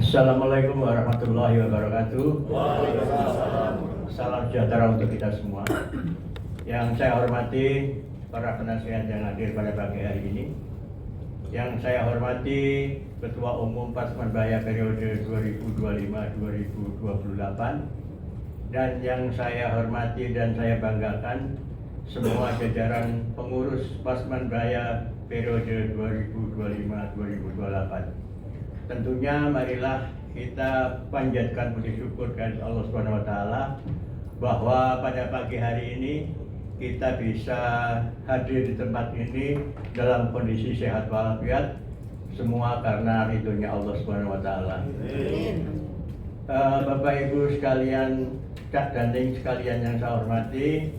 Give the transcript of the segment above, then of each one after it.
Assalamualaikum warahmatullahi wabarakatuh. Salam sejahtera untuk kita semua. Yang saya hormati para penasihat yang hadir pada pagi hari ini. Yang saya hormati Ketua Umum Pasmanbaya periode 2025-2028. Dan yang saya hormati dan saya banggakan semua jajaran pengurus Pasmanbaya periode 2025-2028. Tentunya marilah kita panjatkan puji syukur kepada Allah Subhanahu wa taala bahwa pada pagi hari ini kita bisa hadir di tempat ini dalam kondisi sehat walafiat, semua karena ridhonya Allah Subhanahu wa taala. Bapak Ibu sekalian, Cak Danding sekalian yang saya hormati,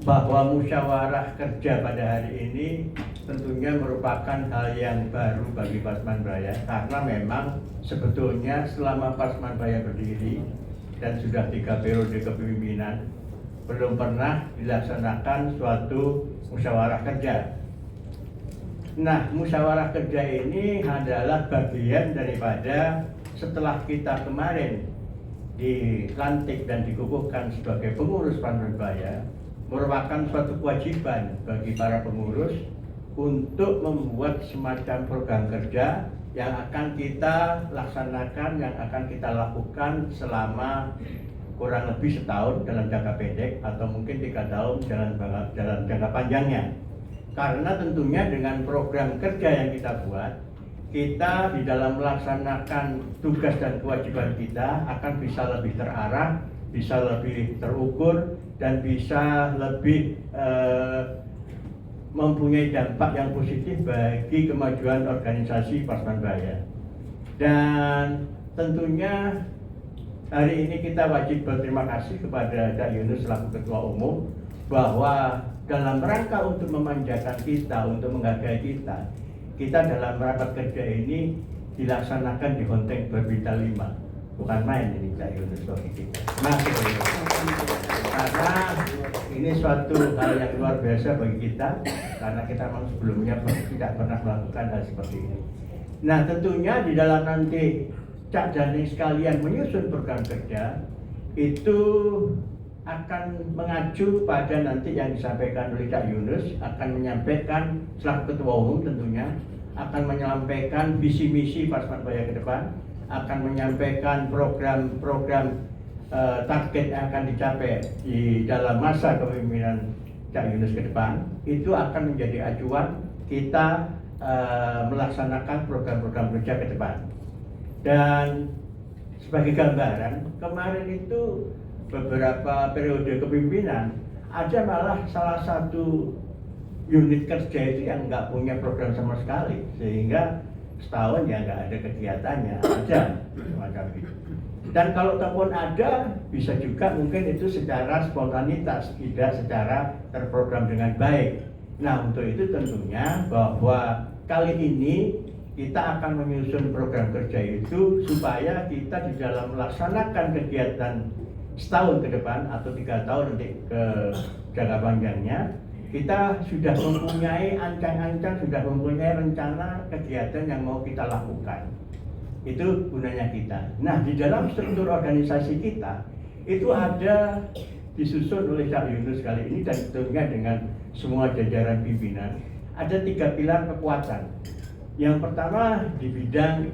bahwa musyawarah kerja pada hari ini tentunya merupakan hal yang baru bagi Pasmanbaya, karena memang sebetulnya selama Pasmanbaya berdiri dan sudah 3 periode kepemimpinan belum pernah dilaksanakan suatu musyawarah kerja. Nah, musyawarah kerja ini adalah bagian daripada setelah kita kemarin dilantik dan dikukuhkan sebagai pengurus Pasmanbaya, merupakan suatu kewajiban bagi para pengurus untuk membuat semacam program kerja yang akan kita laksanakan, yang akan kita lakukan selama kurang lebih setahun dalam jangka pendek atau mungkin 3 tahun dalam jangka panjangnya. Karena tentunya dengan program kerja yang kita buat, kita di dalam melaksanakan tugas dan kewajiban kita akan bisa lebih terarah, bisa lebih terukur, dan bisa lebih mempunyai dampak yang positif bagi kemajuan organisasi Pasmanbaya. Dan tentunya hari ini kita wajib berterima kasih kepada Cak Yunus selaku Ketua Umum, bahwa dalam rangka untuk memanjakan kita, untuk menghargai kita dalam rapat kerja ini dilaksanakan di Honteng Berbintang 5. Bukan main ini Cak Yunus bagi kita. Karena ini suatu hal yang luar biasa bagi kita, karena kita memang sebelumnya tidak pernah melakukan hal seperti ini. Nah, tentunya di dalam nanti Cak Danding sekalian menyusun program kerja itu akan mengacu pada nanti yang disampaikan oleh Cak Yunus, akan menyampaikan selaku Ketua Umum tentunya akan menyampaikan visi misi Pasmanbaya ke depan, akan menyampaikan program-program target yang akan dicapai di dalam masa kepemimpinan Cak Yunus ke depan. Itu akan menjadi acuan kita melaksanakan program-program kerja ke depan. Dan sebagai gambaran, kemarin itu beberapa periode kepemimpinan ada malah salah satu unit kerja itu yang nggak punya program sama sekali, sehingga setahun ya nggak ada kegiatannya, ada semacam itu. Dan kalau ataupun ada, bisa juga mungkin itu secara spontanitas, tidak secara terprogram dengan baik. Nah, untuk itu tentunya bahwa kali ini kita akan menyusun program kerja itu supaya kita di dalam melaksanakan kegiatan setahun ke depan atau 3 tahun nanti ke jangka panjangnya, kita sudah mempunyai ancang-ancang, sudah mempunyai rencana kegiatan yang mau kita lakukan. Itu gunanya kita. Nah, di dalam struktur organisasi kita itu ada disusun oleh Cak Yunus kali ini dan tentunya dengan semua jajaran pimpinan, ada 3 pilar kekuatan. Yang pertama di bidang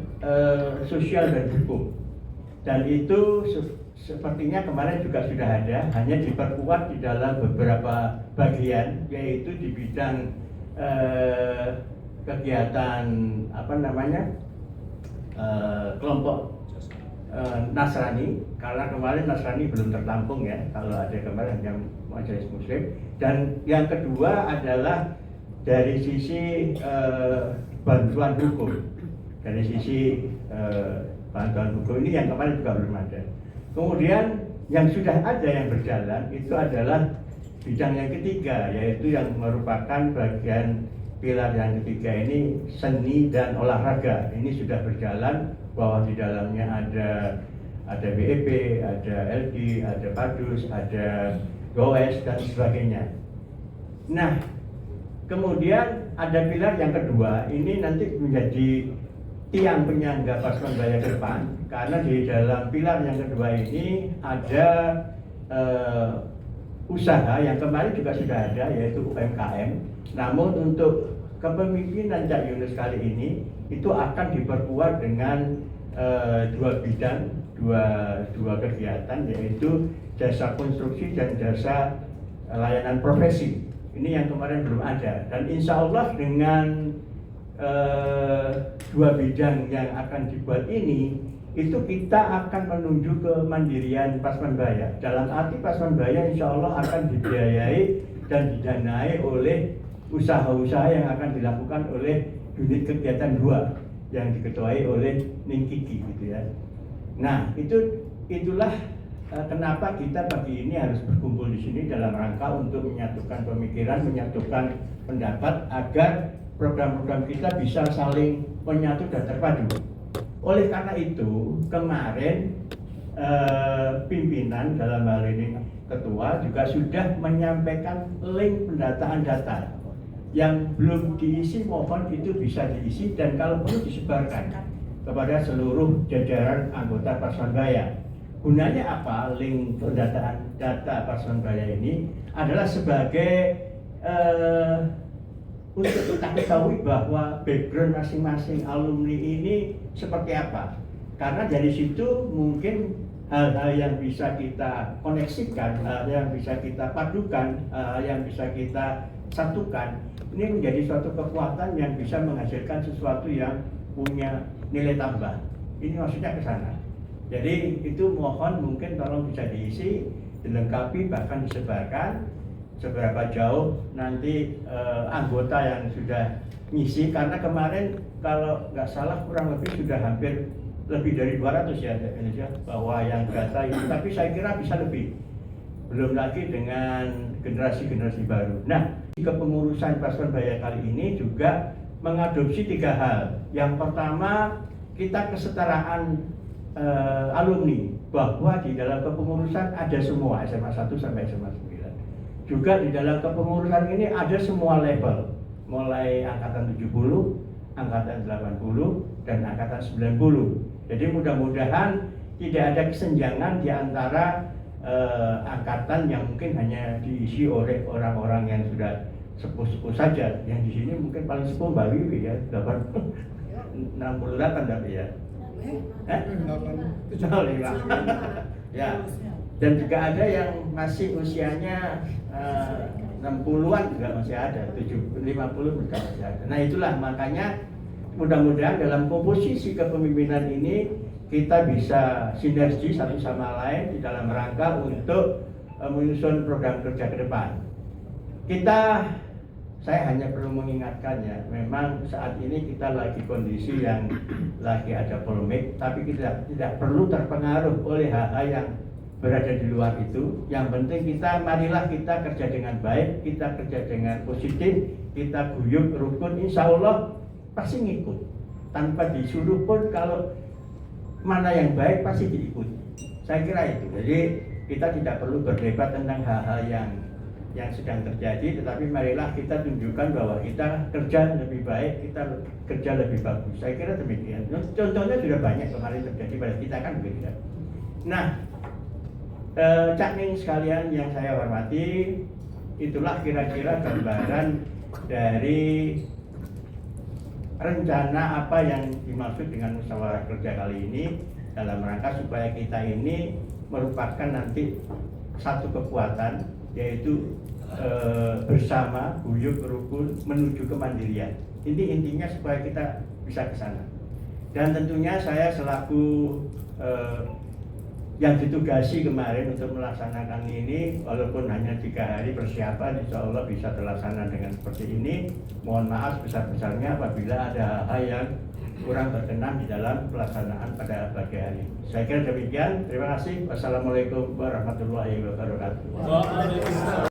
sosial dan hukum, dan itu sepertinya kemarin juga sudah ada, hanya diperkuat di dalam beberapa bagian, yaitu di bidang kegiatan kelompok Nasrani, karena kemarin Nasrani belum tertampung ya, kalau ada kemarin hanya majelis muslim. Dan yang kedua adalah dari sisi bantuan hukum, dari sisi bantuan hukum ini yang kemarin juga belum ada. Kemudian yang sudah ada yang berjalan itu adalah bidang yang ketiga, yaitu yang merupakan bagian pilar yang ketiga ini, seni dan olahraga. Ini sudah berjalan, bahwa di dalamnya ada BEP, ada LD, ada Padus, ada GOES dan sebagainya. Nah, kemudian ada pilar yang kedua, ini nanti menjadi tiang penyangga Pasmanbaya ke depan, karena di dalam pilar yang kedua ini ada usaha yang kemarin juga sudah ada, yaitu UMKM. Namun untuk kepemimpinan Cak Yunus kali ini itu akan diperkuat dengan dua bidang, dua kegiatan, yaitu jasa konstruksi dan jasa layanan profesi. Ini yang kemarin belum ada, dan insya Allah dengan dua bidang yang akan dibuat ini, itu kita akan menuju ke mandirian Pasmanbaya. Dalam arti Pasmanbaya insya Allah akan dibiayai dan didanai oleh usaha-usaha yang akan dilakukan oleh unit kegiatan 2 yang diketuai oleh Ningkiki gitu ya. Nah, itulah kenapa kita pagi ini harus berkumpul di sini dalam rangka untuk menyatukan pemikiran, menyatukan pendapat agar program-program kita bisa saling menyatu dan terpadu. Oleh karena itu, kemarin pimpinan dalam hal ini ketua juga sudah menyampaikan link pendataan data. Yang belum diisi mohon itu bisa diisi dan kalau perlu disebarkan kepada seluruh jajaran anggota Pasmanbaya. Gunanya apa? Link pendataan data Pasmanbaya ini adalah sebagai untuk kita ketahui bahwa background masing-masing alumni ini seperti apa. Karena dari situ mungkin hal-hal yang bisa kita koneksikan, hal yang bisa kita padukan, hal yang bisa kita satukan, ini menjadi suatu kekuatan yang bisa menghasilkan sesuatu yang punya nilai tambah. Ini maksudnya ke sana. Jadi itu mohon mungkin tolong bisa diisi, dilengkapi, bahkan disebarkan seberapa jauh nanti anggota yang sudah ngisi, karena kemarin kalau nggak salah kurang lebih sudah hampir lebih dari 200 ya Indonesia bahwa yang data ini, tapi saya kira bisa lebih, belum lagi dengan generasi-generasi baru. Nah, kepengurusan Pasmanbaya kali ini juga mengadopsi 3 hal. Yang pertama, kita kesetaraan alumni, bahwa di dalam kepengurusan ada semua SMA 1 sampai SMA 9. Juga di dalam kepengurusan ini ada semua level, mulai angkatan 70, angkatan 80, dan angkatan 90. Jadi mudah-mudahan tidak ada kesenjangan di antara angkatan yang mungkin hanya diisi oleh orang-orang yang sudah sepuh-sepuh saja. Yang di sini mungkin paling sepuh Mbak Wiwi ya, 68 tapi ya. 75. Ya. Dan juga ada yang masih usianya 60-an juga masih ada, 50 juga masih ada. Nah, itulah makanya mudah-mudahan dalam komposisi kepemimpinan ini kita bisa sinergi satu sama lain di dalam rangka untuk menyusun program kerja ke depan. Saya hanya perlu mengingatkan ya, memang saat ini kita lagi kondisi yang lagi ada polemik, tapi kita tidak perlu terpengaruh oleh hal-hal yang berada di luar itu. Yang penting marilah kita kerja dengan baik, kita kerja dengan positif, kita guyup rukun, insya Allah pasti ngikut. Tanpa disuruh pun kalau mana yang baik pasti diikuti. Saya kira itu. Jadi kita tidak perlu berdebat tentang hal-hal yang sedang terjadi, tetapi marilah kita tunjukkan bahwa kita kerja lebih baik, kita kerja lebih bagus. Saya kira demikian. Contohnya sudah banyak kemarin terjadi pada kita kan begitu. Nah, Cak Ning sekalian yang saya hormati, itulah kira-kira gambaran dari rencana apa yang dimaksud dengan musyawarah kerja kali ini, dalam rangka supaya kita ini merupakan nanti satu kekuatan, yaitu bersama guyup rukun menuju kemandirian. Intinya supaya kita bisa ke sana. Dan tentunya saya selaku yang ditugasi kemarin untuk melaksanakan ini, walaupun hanya 3 hari persiapan, insya Allah bisa terlaksana dengan seperti ini. Mohon maaf besar-besarnya apabila ada hal yang kurang berkenan di dalam pelaksanaan pada pagi hari. Saya kira demikian. Terima kasih. Wassalamualaikum warahmatullahi wabarakatuh.